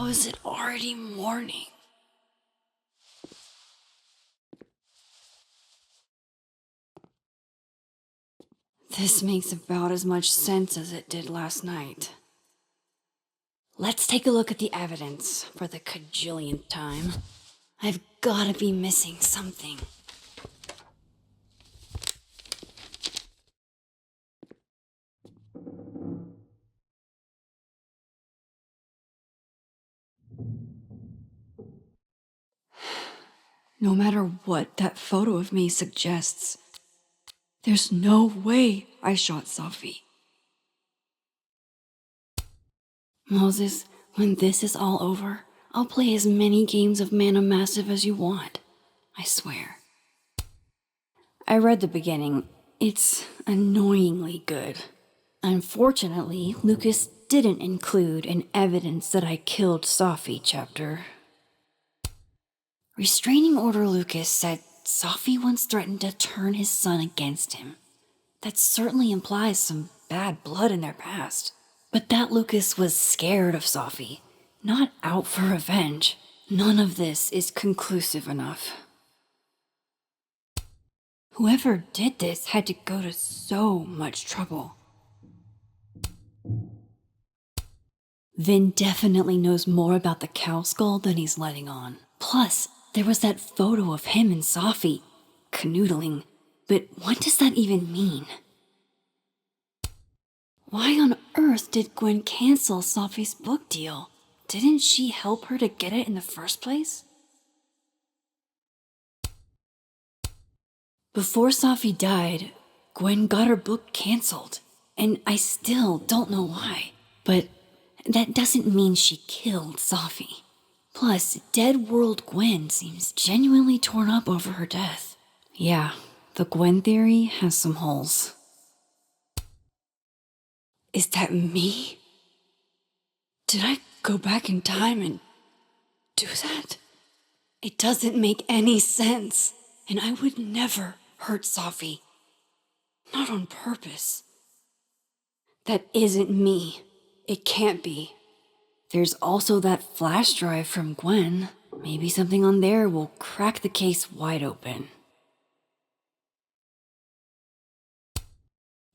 How is it already morning? This makes about as much sense as it did last night. Let's take a look at the evidence for the cajillionth time. I've gotta be missing something. No matter what that photo of me suggests, there's no way I shot Safi. Moses, when this is all over, I'll play as many games of Mana Massive as you want. I swear. I read the beginning. It's annoyingly good. Unfortunately, Lucas didn't include an evidence that I killed Safi chapter. Restraining Order Lucas said Safi once threatened to turn his son against him. That certainly implies some bad blood in their past. But that Lucas was scared of Safi, not out for revenge. None of this is conclusive enough. Whoever did this had to go to so much trouble. Vin definitely knows more about the cow skull than he's letting on. Plus, there was that photo of him and Safi canoodling. But what does that even mean? Why on earth did Gwen cancel Safi's book deal? Didn't she help her to get it in the first place? Before Safi died, Gwen got her book canceled, and I still don't know why. But that doesn't mean she killed Safi. Plus, Dead World Gwen seems genuinely torn up over her death. Yeah, the Gwen theory has some holes. Is that me? Did I go back in time and do that? It doesn't make any sense, and I would never hurt Safi. Not on purpose. That isn't me. It can't be. There's also that flash drive from Gwen. Maybe something on there will crack the case wide open.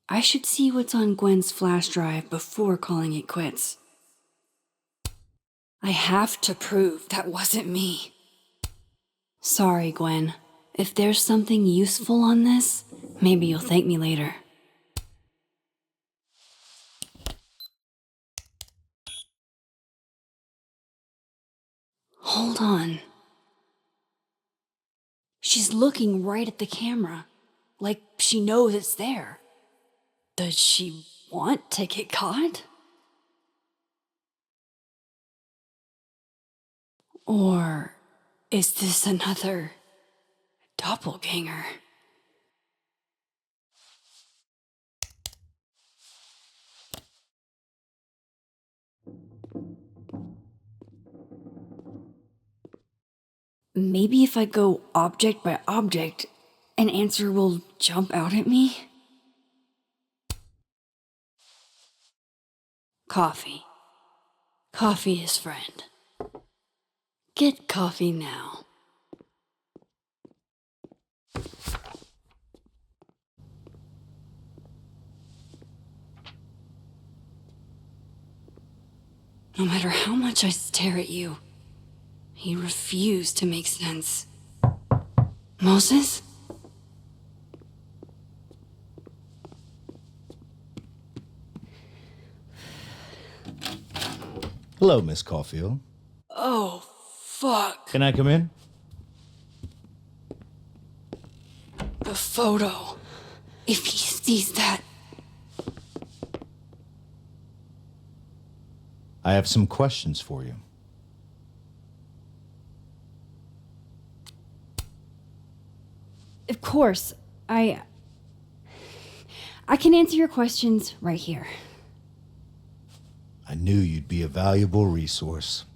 I should see what's on Gwen's flash drive before calling it quits. I have to prove that wasn't me. Sorry, Gwen. If there's something useful on this, maybe you'll thank me later. Hold on. She's looking right at the camera, like she knows it's there. Does she want to get caught? Or is this another doppelganger? Maybe if I go object by object, an answer will jump out at me? Coffee. Coffee is friend. Get coffee now. No matter how much I stare at you, you refuse to make sense. Moses? Hello, Miss Caulfield. Oh, fuck. Can I come in? The photo. If he sees that... I have some questions for you. Of course, I can answer your questions right here. I knew you'd be a valuable resource.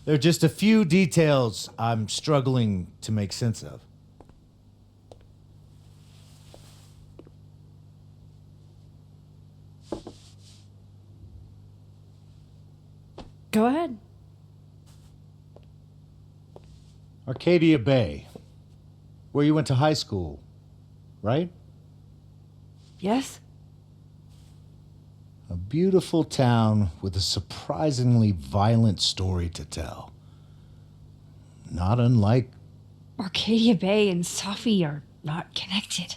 There are just a few details I'm struggling to make sense of. Go ahead. Arcadia Bay, where you went to high school, right? Yes? A beautiful town with a surprisingly violent story to tell. Not unlike... Arcadia Bay and Safi are not connected.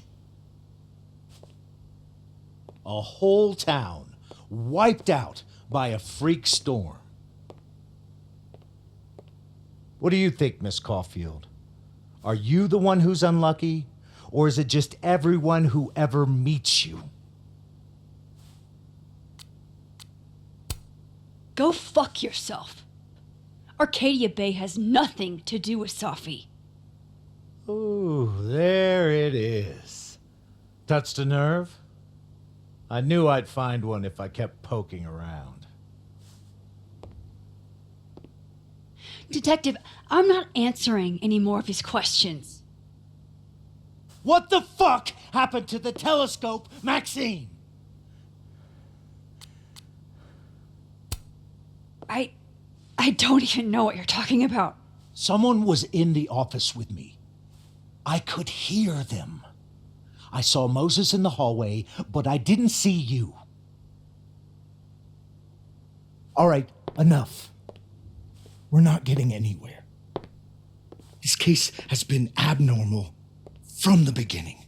a whole town wiped out by a freak storm. What do you think, Miss Caulfield? Are you the one who's unlucky, or is it just everyone who ever meets you? Go fuck yourself. Arcadia Bay has nothing to do with Safi. Ooh, there it is. Touched a nerve? I knew I'd find one if I kept poking around. Detective, I'm not answering any more of his questions. What the fuck happened to the telescope, Maxine? I don't even know what you're talking about. Someone was in the office with me. I could hear them. I saw Moses in the hallway, but I didn't see you. All right, enough. We're not getting anywhere. This case has been abnormal from the beginning.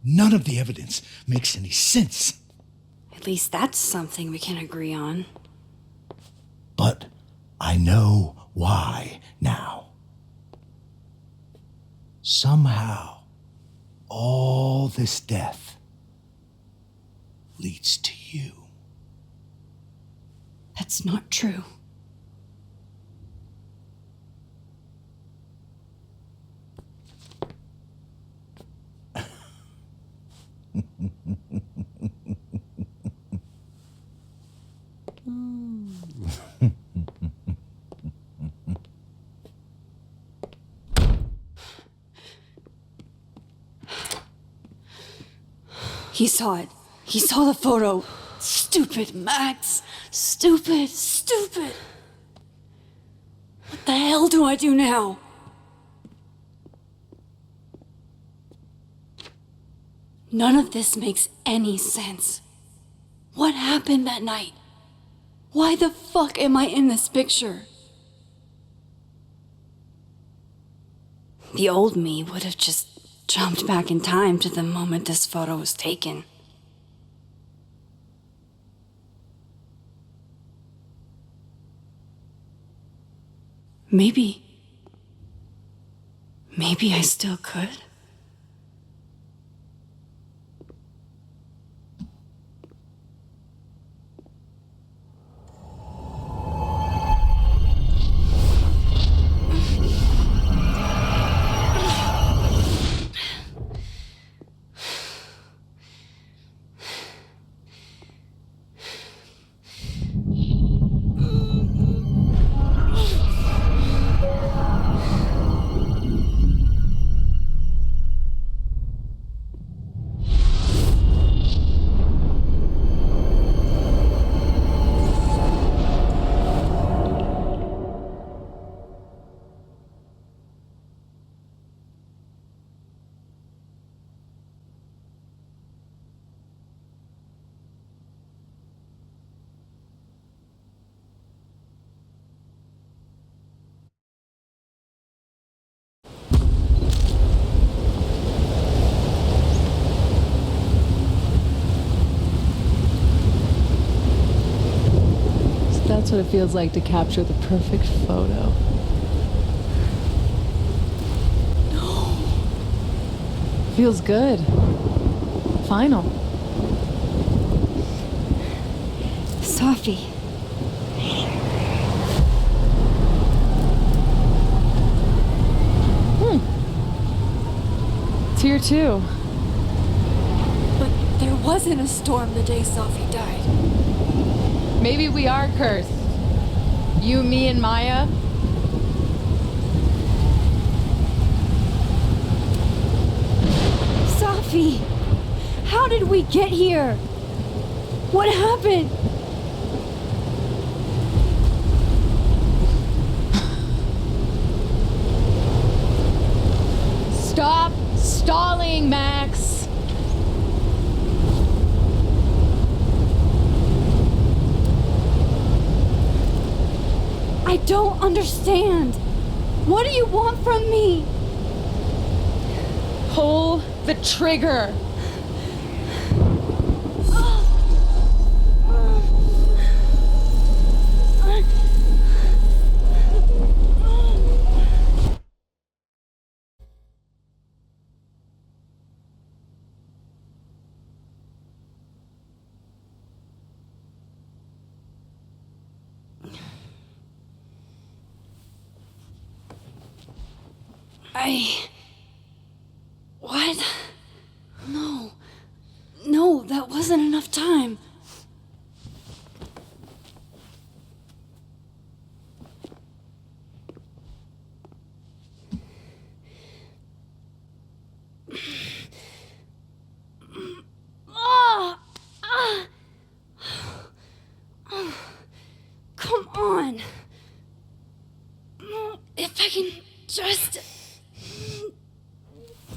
None of the evidence makes any sense. At least that's something we can agree on. But I know why now. Somehow, all this death leads to you. That's not true. He saw it. He saw the photo. Stupid Max. Stupid. What the hell do I do now? None of this makes any sense. What happened that night? Why the fuck am I in this picture? The old me would have just jumped back in time to the moment this photo was taken. Maybe I still could. That's what it feels like to capture the perfect photo. No. Feels good. Final. Safi. It's here too. But there wasn't a storm the day Safi died. Maybe we are cursed. You, me, and Maya. Safi! How did we get here? What happened? Stop stalling, Max! I don't understand. What do you want from me? Pull the trigger! What? No. No, that wasn't enough time. Come on. If I can just...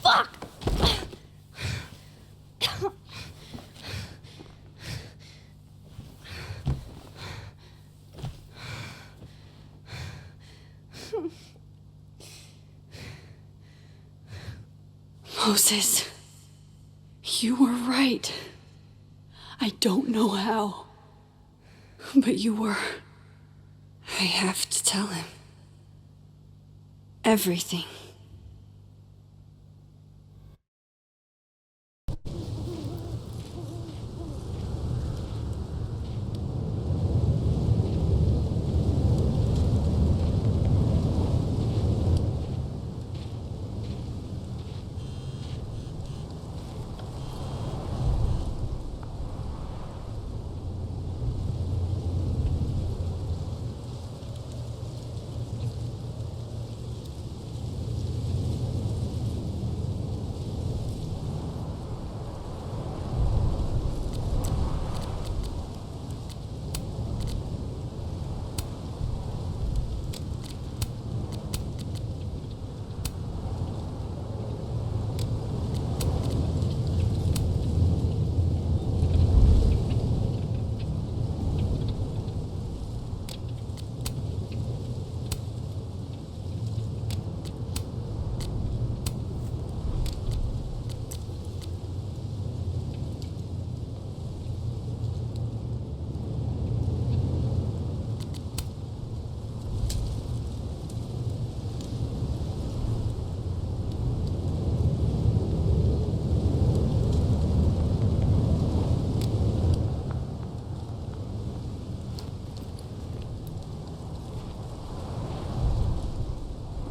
Fuck! Moses, you were right. I don't know how, but you were. I have to tell him everything.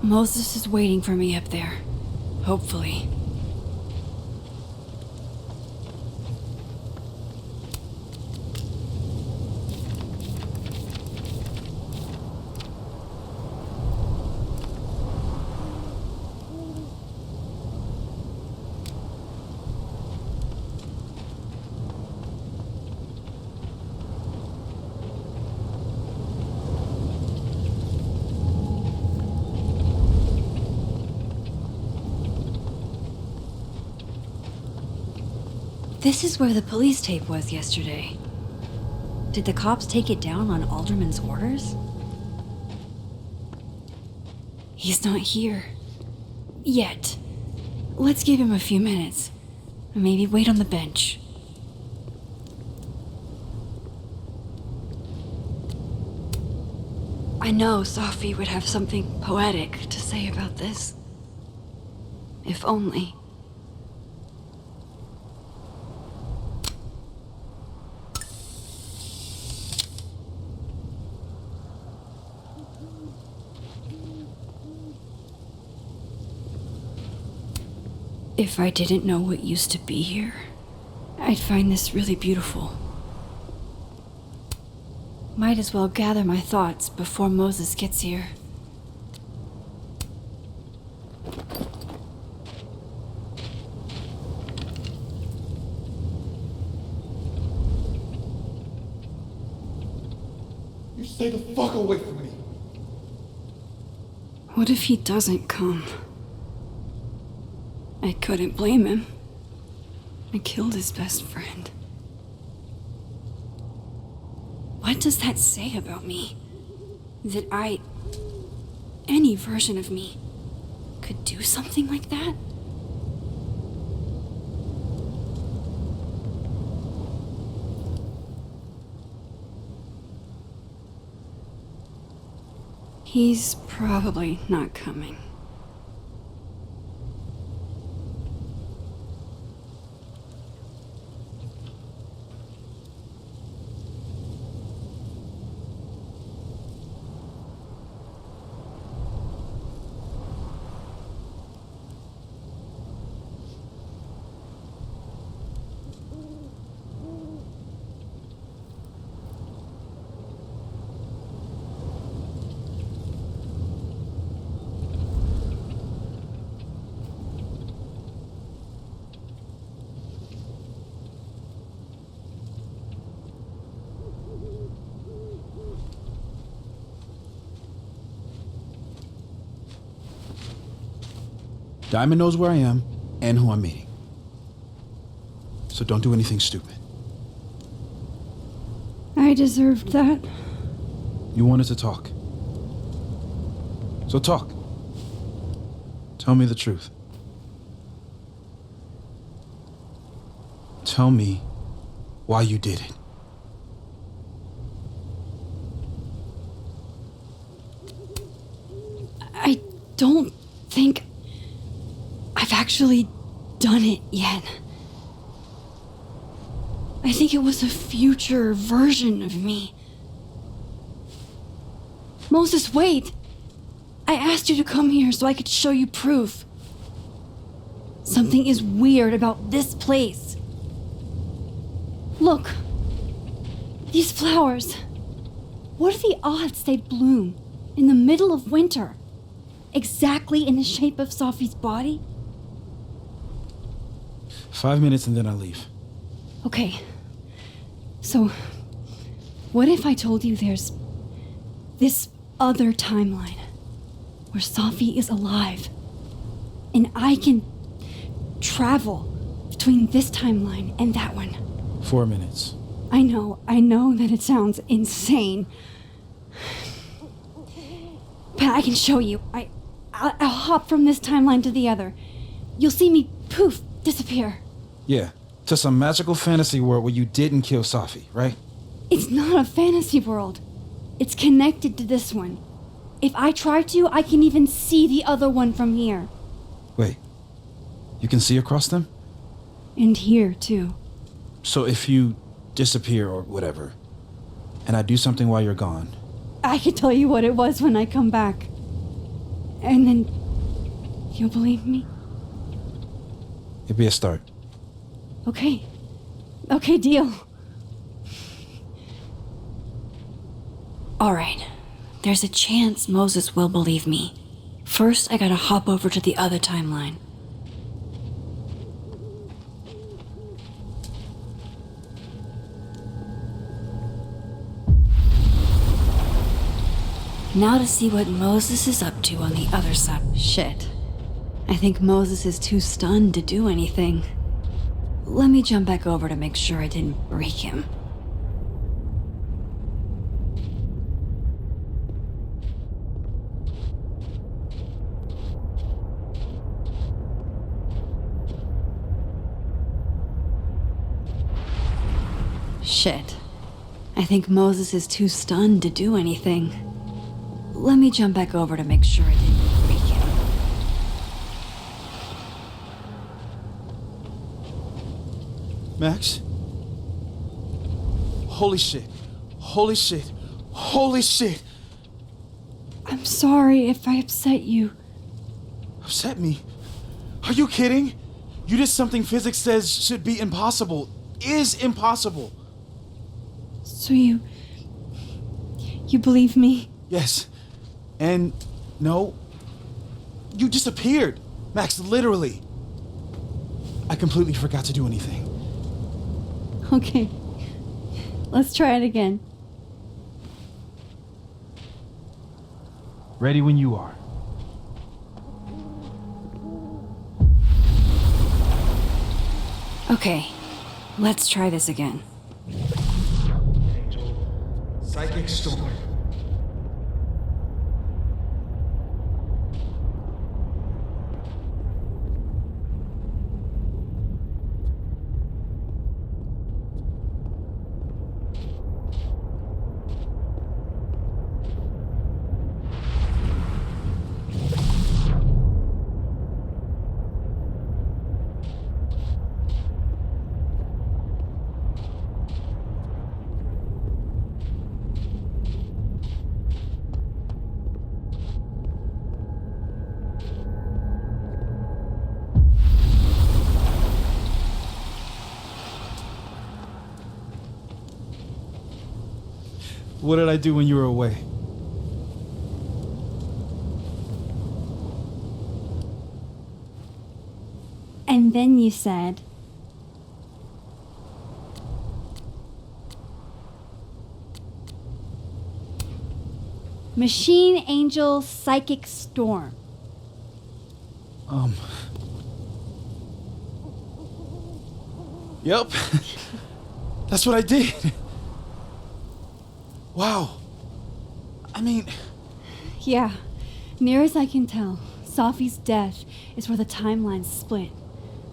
Moses is waiting for me up there. Hopefully. This is where the police tape was yesterday. Did the cops take it down on Alderman's orders? He's not here. Yet. Let's give him a few minutes. Maybe wait on the bench. I know Sophie would have something poetic to say about this. If only. If I didn't know what used to be here, I'd find this really beautiful. Might as well gather my thoughts before Moses gets here. You stay the fuck away from me. What if he doesn't come? I couldn't blame him. I killed his best friend. What does that say about me? That any version of me, could do something like that? He's probably not coming. Diamond knows where I am and who I'm meeting. So don't do anything stupid. I deserved that. You wanted to talk. So talk. Tell me the truth. Tell me why you did it. I don't think I've actually done it yet. I think it was a future version of me. Moses, wait! I asked you to come here so I could show you proof. Something is weird about this place. Look. These flowers. What are the odds they'd bloom in the middle of winter? Exactly in the shape of Sophie's body? 5 minutes and then I leave. Okay. So, what if I told you there's this other timeline where Sophie is alive and I can travel between this timeline and that one? 4 minutes. I know that it sounds insane. But I can show you. I'll hop from this timeline to the other. You'll see me, poof, disappear. Yeah, to some magical fantasy world where you didn't kill Sophie, right? It's not a fantasy world. It's connected to this one. If I try to, I can even see the other one from here. Wait, you can see across them? And here, too. So if you disappear or whatever, and I do something while you're gone... I can tell you what it was when I come back. And then you'll believe me? It'd be a start. Okay. Okay, deal. All right. There's a chance Moses will believe me. First, I gotta hop over to the other timeline. Now to see what Moses is up to on the other side. Shit. I think Moses is too stunned to do anything. Let me jump back over to make sure I didn't break him. Shit. I think Moses is too stunned to do anything. Let me jump back over to make sure I didn't break him. Max? Holy shit. Holy shit. Holy shit. I'm sorry if I upset you. Upset me? Are you kidding? You did something physics says should be impossible. Is impossible. So you believe me? Yes. And no, you disappeared. Max, literally. I completely forgot to do anything. Okay. Let's try it again. Ready when you are. Okay, let's try this again. Psychic storm. What did I do when you were away? And then you said, Machine Angel Psychic Storm. Yep. That's what I did. Wow. I mean, Yeah, near as I can tell, Safi's death is where the timelines split.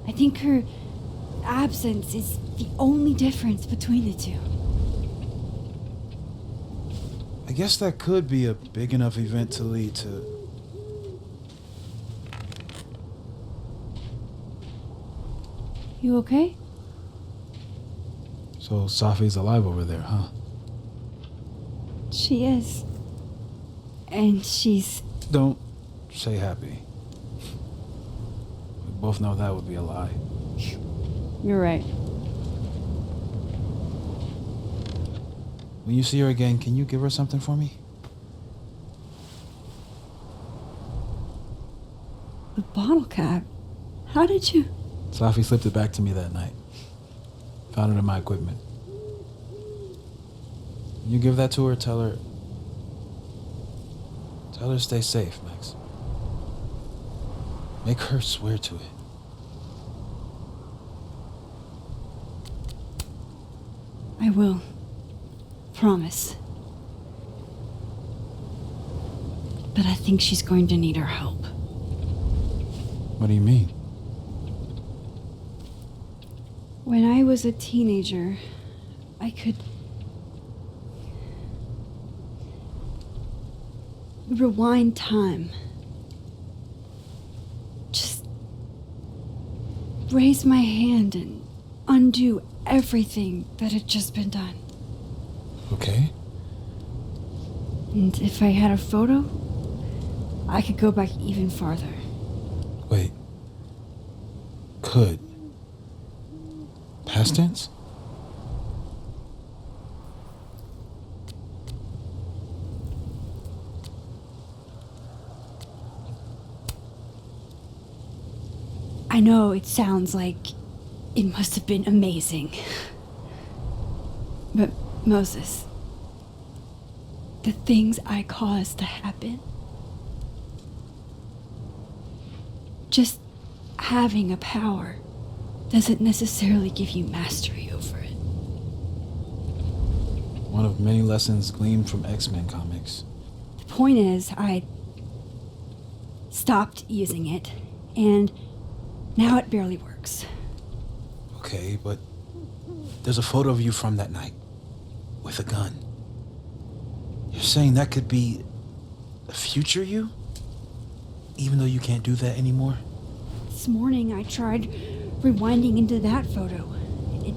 I think her absence is the only difference between the two. I guess that could be a big enough event to lead to... You okay? So Safi's alive over there, huh? She is. And she's... Don't say happy. We both know that would be a lie. You're right. When you see her again, can you give her something for me? The bottle cap? How did you... Safi slipped it back to me that night. Found it in my equipment. When you give that to her, tell her to stay safe, Max. Make her swear to it. I will. Promise. But I think she's going to need our help. What do you mean? When I was a teenager, I could rewind time. Just raise my hand and undo everything that had just been done. Okay. And if I had a photo, I could go back even farther. Wait. Could. Past tense? I know it sounds like it must have been amazing. But Moses, the things I caused to happen, just having a power doesn't necessarily give you mastery over it. One of many lessons gleaned from X-Men comics. The point is, I stopped using it, and now it barely works. Okay, but there's a photo of you from that night with a gun. You're saying that could be a future you? Even though you can't do that anymore? This morning I tried rewinding into that photo. It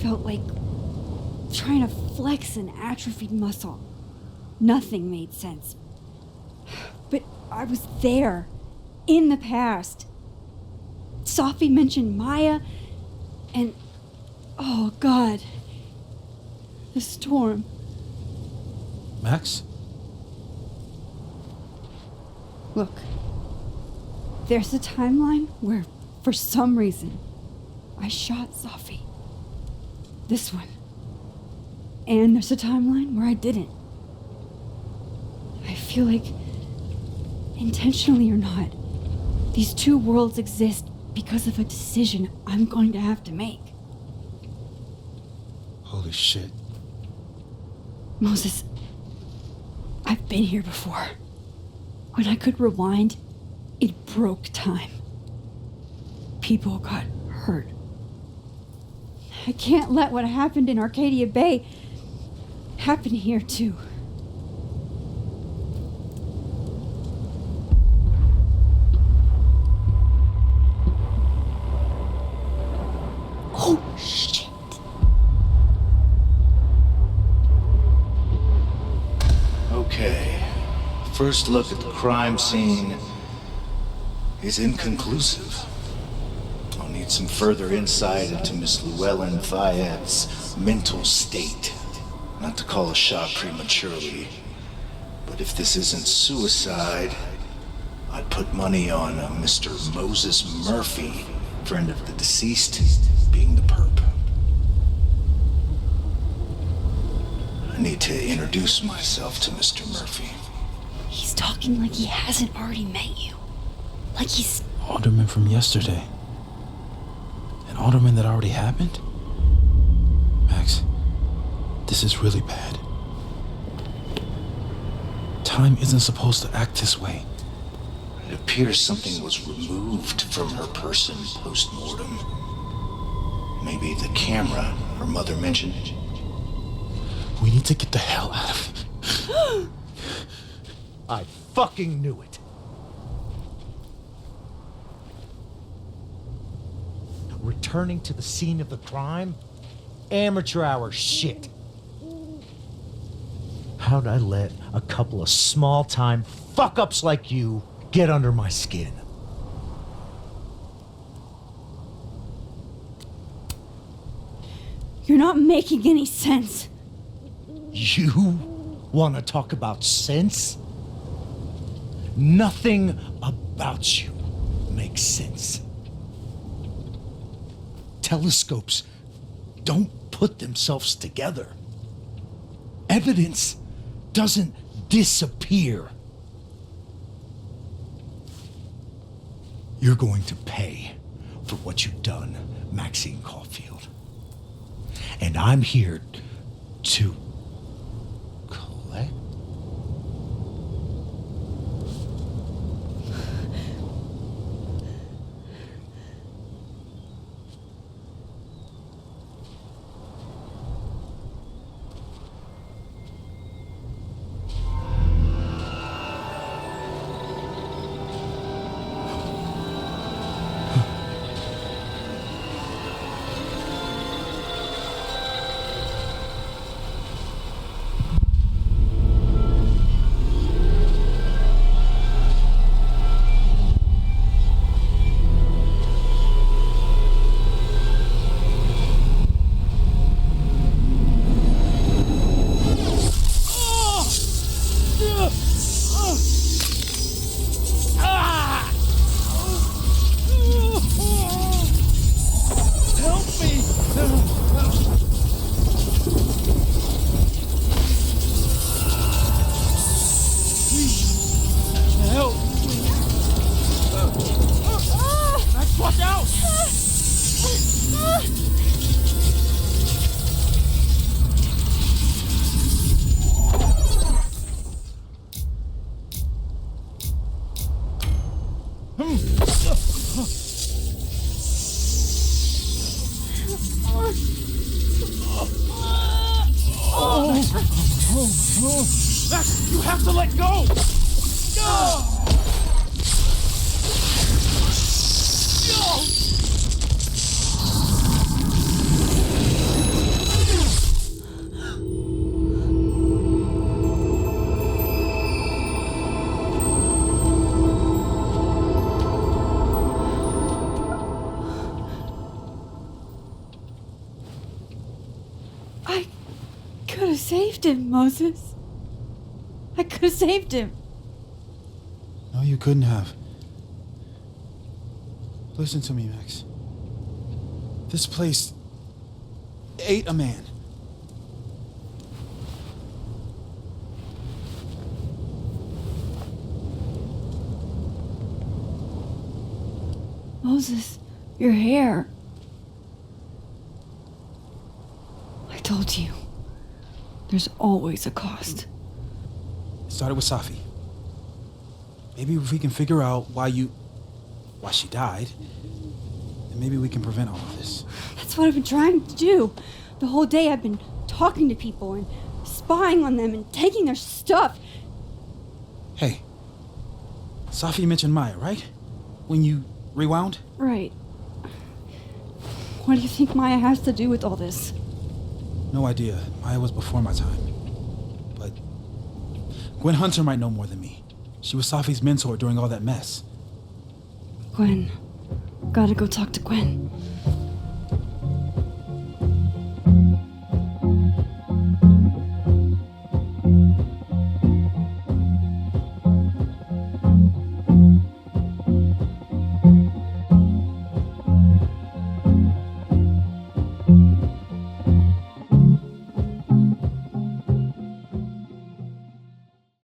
felt like trying to flex an atrophied muscle. Nothing made sense. But I was there, in the past. Safi mentioned Maya, and oh God, the storm. Max? Look, there's a timeline where, for some reason, I shot Safi. This one. And there's a timeline where I didn't. I feel like, intentionally or not, these two worlds exist because of a decision I'm going to have to make. Holy shit. Moses, I've been here before. When I could rewind, it broke time. People got hurt. I can't let what happened in Arcadia Bay happen here too. Oh, shit. Okay. First look at the crime scene is inconclusive. I'll need some further insight into Miss Llewellyn Fayette's mental state. Not to call a shot prematurely, but if this isn't suicide, I'd put money on Mr. Moses Murphy, friend of the deceased, being the perp. I need to introduce myself to Mr. Murphy. He's talking like he hasn't already met you. Like he's... Alderman from yesterday. An alderman that already happened? Max, this is really bad. Time isn't supposed to act this way. It appears something was removed from her person post-mortem. Maybe the camera her mother mentioned. We need to get the hell out of here. I fucking knew it. Returning to the scene of the crime? Amateur hour shit. How'd I let a couple of small-time fuck-ups like you get under my skin? You're not making any sense. You want to talk about sense? Nothing about you makes sense. Telescopes don't put themselves together. Evidence doesn't disappear. You're going to pay for what you've done, Maxine Caulfield. And I'm here to collect. Max, you have to let go! I could have saved him, Moses. I could have saved him. No, you couldn't have. Listen to me, Max. This place ate a man. Moses, Your hair. I told you. There's always a cost. It started with Safi. Maybe if we can figure out why she died, then maybe we can prevent all of this. That's what I've been trying to do. The whole day I've been talking to people and spying on them and taking their stuff. Hey, Safi mentioned Maya, right? When you rewound? Right. What do you think Maya has to do with all this? No idea. Maya was before my time. But Gwen Hunter might know more than me. She was Safi's mentor during all that mess. Gwen. Gotta go talk to Gwen.